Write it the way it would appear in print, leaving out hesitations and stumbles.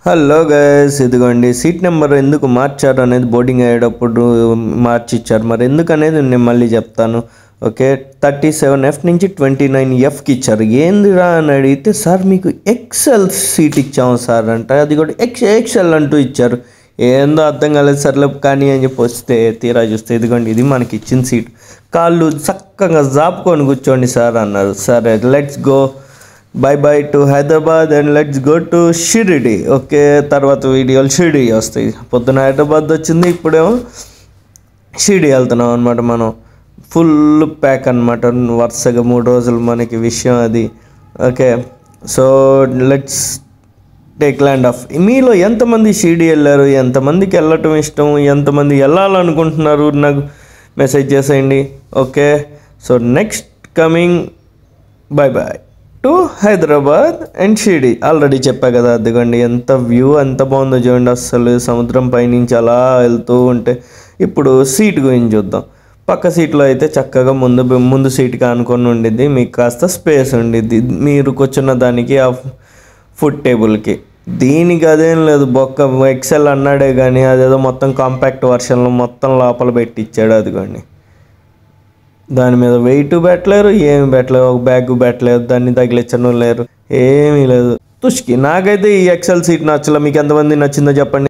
Hello guys, ఇదిగోండి seat number ఎందుకు మార్చారు అనేది బోర్డింగ్ అయ్యేటప్పుడు మార్చిచ్చారు. మరి ఎందుకు అనేది నేను మళ్ళీ చెప్తాను. ఓకే, 37F నుంచి 29Fకి ఇచ్చారు. ఏందిరా అని అడిగితే, సార్ మీకు ఎక్సెల్ సీట్ ఇచ్చాము సార్ అంటే, అది కూడా ఎక్సెల్ అంటూ ఇచ్చారు. ఏందో అర్థం కాలేదు, సర్లే కానీ అని చెప్పి వస్తే తీరా చూస్తే ఇదిగోండి ఇది మనకి ఇచ్చిన సీట్. కాళ్ళు చక్కగా జాపుకొని కూర్చోండి సార్ అన్నారు. సరే let's go, by by to Hyderabad and let's go to Shirdi. Okay, తర్వాత వీడియోలు షిరిడి వస్తాయి. పొద్దున హైదరాబాద్ వచ్చింది, ఇప్పుడేమో షిరిడి వెళ్తున్నాం అనమాట. మనం ఫుల్ ప్యాక్ అనమాట, వరుసగా 3 రోజులు మనకి విషయం అది. Okay, so let's take land of. మీలో ఎంతమంది షిరిడి వెళ్ళారు, ఎంతమందికి వెళ్ళటం ఇష్టం, ఎంతమంది వెళ్ళాలనుకుంటున్నారు నాకు మెసేజ్ చేసేయండి. Okay, so next coming by boy to Hyderabad and Shirdi. Already చెప్పా కదా, అదిగోండి ఎంత వ్యూ ఎంత బాగుందో చూడండి. అస్సలు సముద్రం పైనుంచి అలా వెళ్తూ ఉంటే. ఇప్పుడు సీట్ గురించి చూద్దాం. పక్క సీట్లో అయితే చక్కగా ముందు సీట్కి ఆనుకొని ఉండిద్ది, మీకు కాస్త స్పేస్ ఉండిద్ది మీరు కూర్చున్న దానికి, ఆ ఫుడ్ టేబుల్కి. దీనికి అదేం లేదు, బొక్క ఎక్సెల్ అన్నాడే కానీ అదేదో మొత్తం కాంపాక్ట్ వర్షన్లో మొత్తం లోపల పెట్టిచ్చాడు. అదిగోండి దాని మీద వెయిట్ పెట్టలేరు, ఏమి పెట్టలేరు, ఒక బ్యాగ్ పెట్టలేరు, దాన్ని తగిలించడం లేరు, ఏమీ లేదు. తుష్కి నాకైతే ఈ ఎక్సెల్ సీట్ నచ్చలే. మీకు ఎంతమంది నచ్చిందో చెప్పండి.